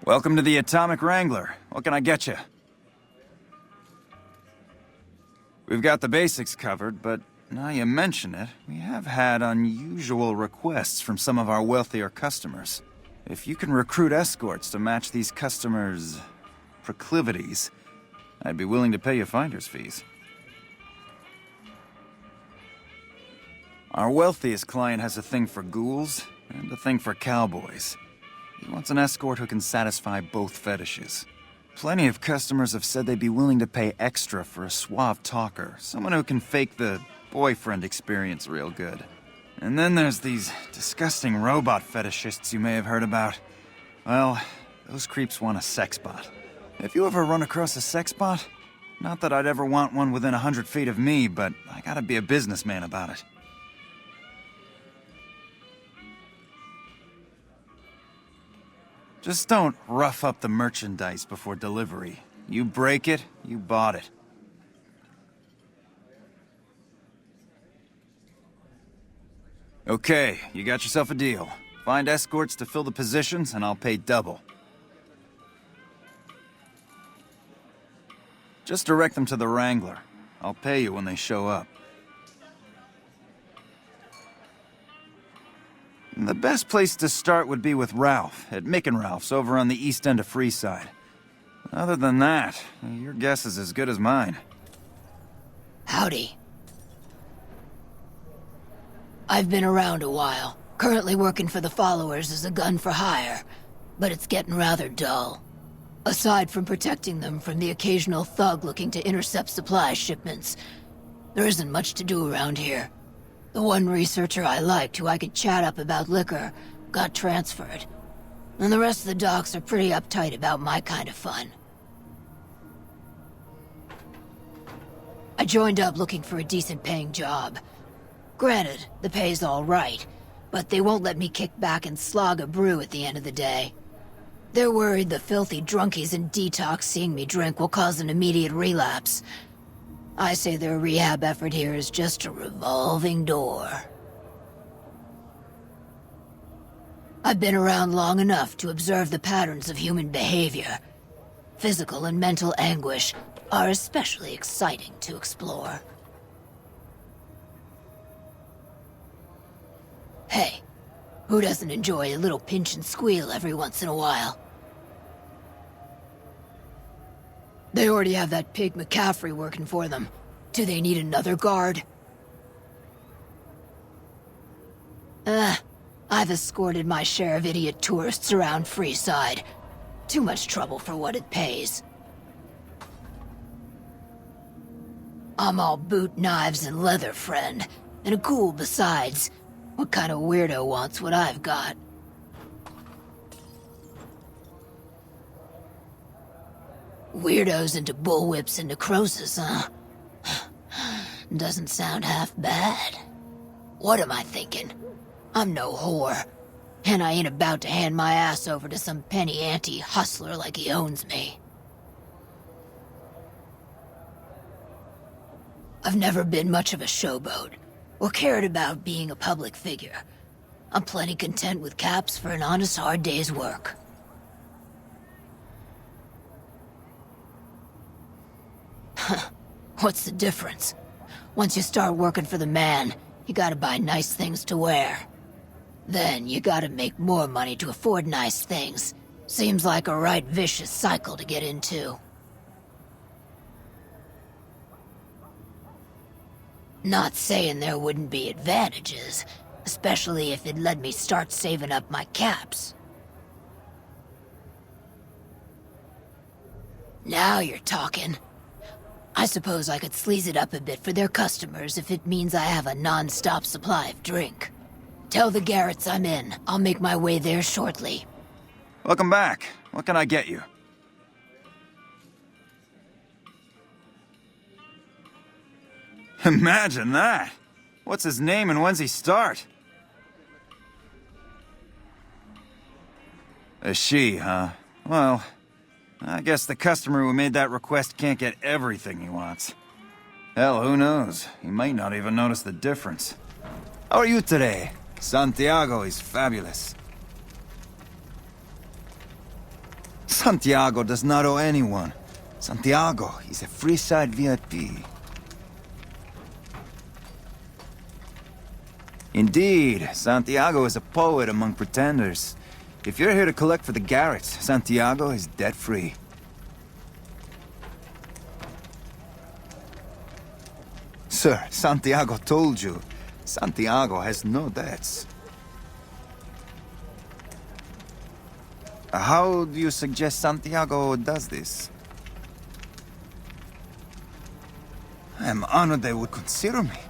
Welcome to the Atomic Wrangler. What can I get you? We've got the basics covered, but now you mention it, we have had unusual requests from some of our wealthier customers. If you can recruit escorts to match these customers' proclivities, I'd be willing to pay you finder's fees. Our wealthiest client has a thing for ghouls and a thing for cowboys. He wants an escort who can satisfy both fetishes. Plenty of customers have said they'd be willing to pay extra for a suave talker, someone who can fake the boyfriend experience real good. And then there's these disgusting robot fetishists you may have heard about. Well, those creeps want a sex bot. If you ever run across a sex bot, not that I'd ever want one within 100 feet of me, but I gotta be a businessman about it. Just don't rough up the merchandise before delivery. You break it, you bought it. Okay, you got yourself a deal. Find escorts to fill the positions, and I'll pay double. Just direct them to the Wrangler. I'll pay you when they show up. The best place to start would be with Ralph, at Mick and Ralph's over on the east end of Freeside. Other than that, your guess is as good as mine. Howdy. I've been around a while, currently working for the followers as a gun for hire, but it's getting rather dull. Aside from protecting them from the occasional thug looking to intercept supply shipments, there isn't much to do around here. The one researcher I liked, who I could chat up about liquor, got transferred. And the rest of the docs are pretty uptight about my kind of fun. I joined up looking for a decent paying job. Granted, the pay's all right, but they won't let me kick back and slog a brew at the end of the day. They're worried the filthy drunkies in detox seeing me drink will cause an immediate relapse. I say their rehab effort here is just a revolving door. I've been around long enough to observe the patterns of human behavior. Physical and mental anguish are especially exciting to explore. Hey, who doesn't enjoy a little pinch and squeal every once in a while? They already have that pig McCaffrey working for them. Do they need another guard? I've escorted my share of idiot tourists around Freeside. Too much trouble for what it pays. I'm all boot, knives, and leather, friend. And a ghoul besides. What kind of weirdo wants what I've got? Weirdos into bullwhips and necrosis, huh? Doesn't sound half bad. What am I thinking? I'm no whore. And I ain't about to hand my ass over to some penny ante hustler like he owns me. I've never been much of a showboat, or cared about being a public figure. I'm plenty content with caps for an honest hard day's work. What's the difference? Once you start working for the man, you gotta buy nice things to wear. Then you gotta make more money to afford nice things. Seems like a right vicious cycle to get into. Not saying there wouldn't be advantages, especially if it let me start saving up my caps. Now you're talking. I suppose I could sleaze it up a bit for their customers if it means I have a non-stop supply of drink. Tell the Garretts I'm in. I'll make my way there shortly. Welcome back. What can I get you? Imagine that! What's his name and when's he start? A she, huh? Well, I guess the customer who made that request can't get everything he wants. Hell, who knows? He might not even notice the difference. How are you today? Santiago is fabulous. Santiago does not owe anyone. Santiago is a Freeside VIP. Indeed, Santiago is a poet among pretenders. If you're here to collect for the Garretts, Santiago is debt-free. Sir, Santiago told you. Santiago has no debts. How do you suggest Santiago does this? I am honored they would consider me.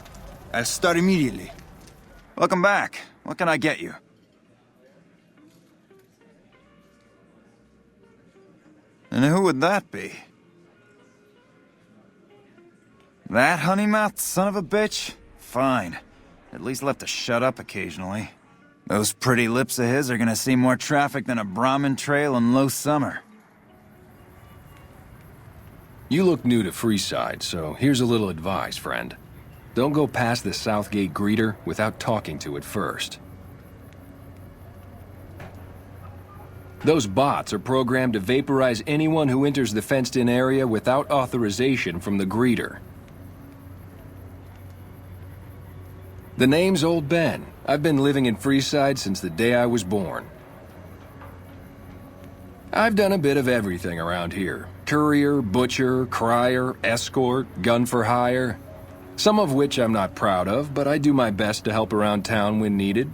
I'll start immediately. Welcome back. What can I get you? And who would that be? That honey-mouthed son of a bitch? Fine. At least left to shut up occasionally. Those pretty lips of his are gonna see more traffic than a Brahmin trail in low summer. You look new to Freeside, so here's a little advice, friend. Don't go past the Southgate greeter without talking to it first. Those bots are programmed to vaporize anyone who enters the fenced-in area without authorization from the greeter. The name's Old Ben. I've been living in Freeside since the day I was born. I've done a bit of everything around here. Courier, butcher, crier, escort, gun for hire. Some of which I'm not proud of, but I do my best to help around town when needed.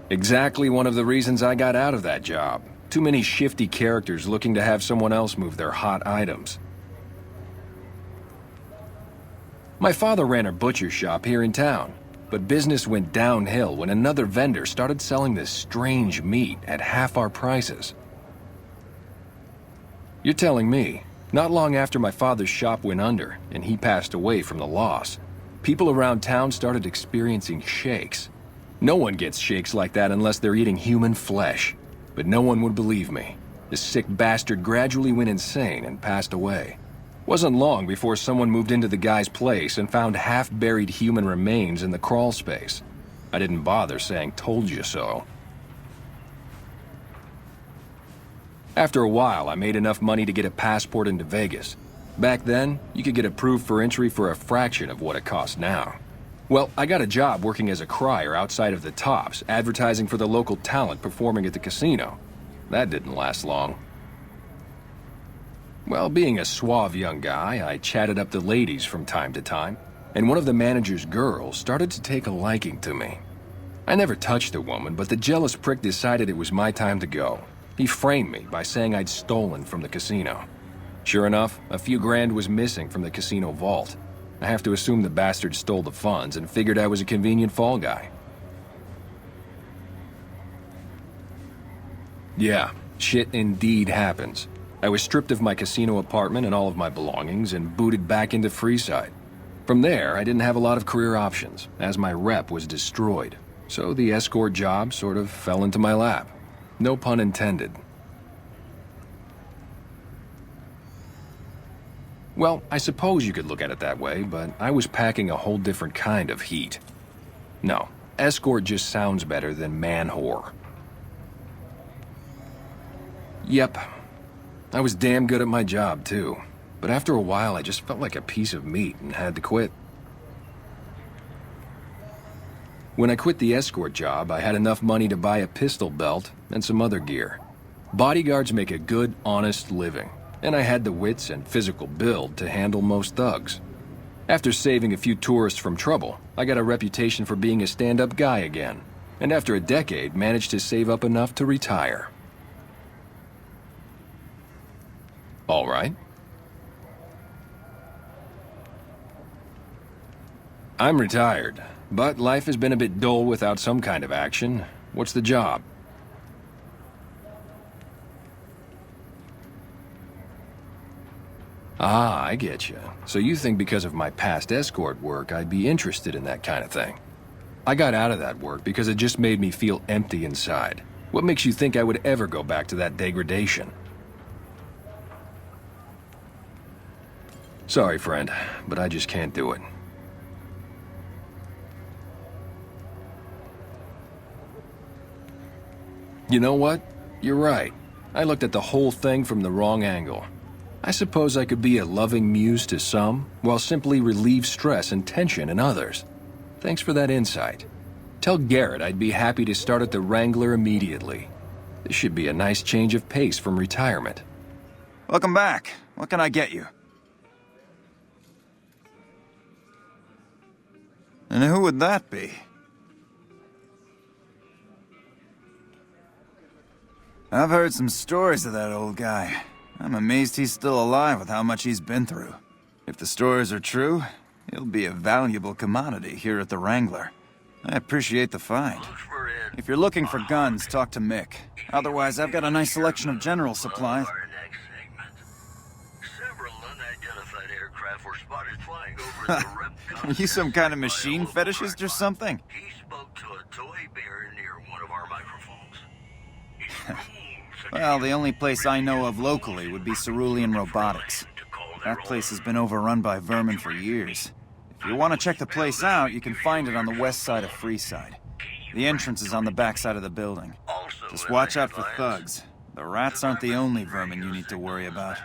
Exactly one of the reasons I got out of that job. Too many shifty characters looking to have someone else move their hot items. My father ran a butcher shop here in town, but business went downhill when another vendor started selling this strange meat at half our prices. You're telling me, not long after my father's shop went under and he passed away from the loss, people around town started experiencing shakes. No one gets shakes like that unless they're eating human flesh, but no one would believe me. The sick bastard gradually went insane and passed away. Wasn't long before someone moved into the guy's place and found half-buried human remains in the crawl space. I didn't bother saying "told you so." After a while, I made enough money to get a passport into Vegas. Back then, you could get approved for entry for a fraction of what it costs now. Well, I got a job working as a crier outside of the Tops, advertising for the local talent performing at the casino. That didn't last long. Well, being a suave young guy, I chatted up the ladies from time to time, and one of the manager's girls started to take a liking to me. I never touched a woman, but the jealous prick decided it was my time to go. He framed me by saying I'd stolen from the casino. Sure enough, a few grand was missing from the casino vault. I have to assume the bastard stole the funds and figured I was a convenient fall guy. Yeah, shit indeed happens. I was stripped of my casino apartment and all of my belongings and booted back into Freeside. From there, I didn't have a lot of career options, as my rep was destroyed. So the escort job sort of fell into my lap. No pun intended. Well, I suppose you could look at it that way, but I was packing a whole different kind of heat. No, escort just sounds better than man-whore. Yep. I was damn good at my job, too. But after a while, I just felt like a piece of meat and had to quit. When I quit the escort job, I had enough money to buy a pistol belt and some other gear. Bodyguards make a good, honest living, and I had the wits and physical build to handle most thugs. After saving a few tourists from trouble, I got a reputation for being a stand-up guy again, and after a decade, managed to save up enough to retire. All right. I'm retired, but life has been a bit dull without some kind of action. What's the job? Ah, I get you. So you think because of my past escort work, I'd be interested in that kind of thing. I got out of that work because it just made me feel empty inside. What makes you think I would ever go back to that degradation? Sorry, friend, but I just can't do it. You know what? You're right. I looked at the whole thing from the wrong angle. I suppose I could be a loving muse to some, while simply relieve stress and tension in others. Thanks for that insight. Tell Garrett I'd be happy to start at the Wrangler immediately. This should be a nice change of pace from retirement. Welcome back. What can I get you? And who would that be? I've heard some stories of that old guy. I'm amazed he's still alive with how much he's been through. If the stories are true, he'll be a valuable commodity here at the Wrangler. I appreciate the find. If you're looking for guns, talk to Mick. Otherwise, I've got a nice selection of general supplies. Are you some kind of machine fetishist or something? He spoke to a toy bear near one of our microphones. Well, the only place I know of locally would be Cerulean Robotics. That place has been overrun by vermin for years. If you want to check the place out, you can find it on the west side of Freeside. The entrance is on the back side of the building. Just watch out for thugs. The rats aren't the only vermin you need to worry about.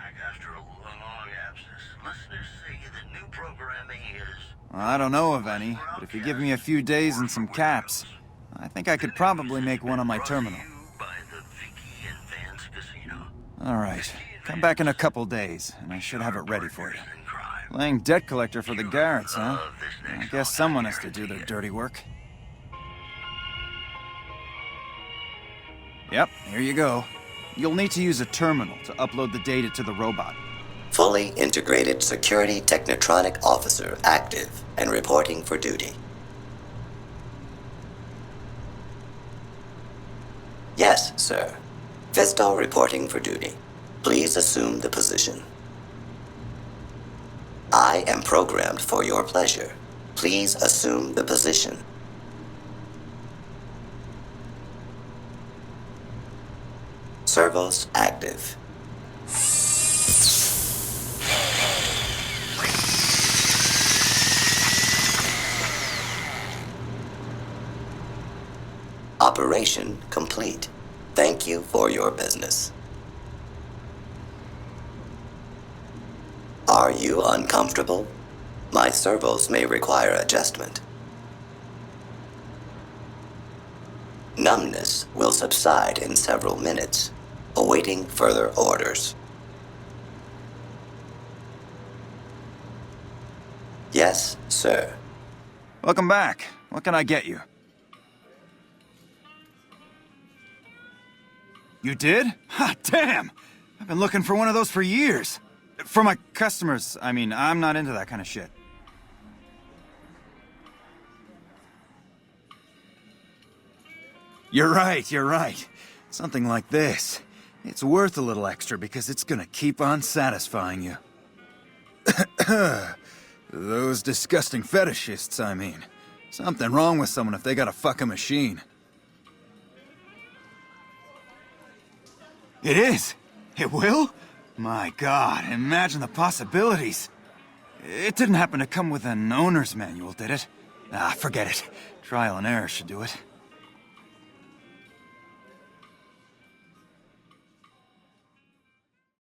I don't know of any, but if you give me a few days and some caps, I think I could probably make one on my terminal. Alright, come back in a couple days, and I should have it ready for you. Playing debt collector for the Garretts, huh? I guess someone has to do their dirty work. Yep, here you go. You'll need to use a terminal to upload the data to the robot. Fully integrated security technotronic officer active and reporting for duty. Yes, sir. Vestal reporting for duty. Please assume the position. I am programmed for your pleasure. Please assume the position. Servos active. Operation complete. Thank you for your business. Are you uncomfortable? My servos may require adjustment. Numbness will subside in several minutes, awaiting further orders. Yes, sir. Welcome back. What can I get you? You did? Ha, damn! I've been looking for one of those for years. For my customers, I mean, I'm not into that kind of shit. You're right. Something like this. It's worth a little extra because it's gonna keep on satisfying you. Those disgusting fetishists, I mean. Something wrong with someone if they gotta fuck a machine. It is? It will? My God, imagine the possibilities. It didn't happen to come with an owner's manual, did it? Ah, forget it. Trial and error should do it.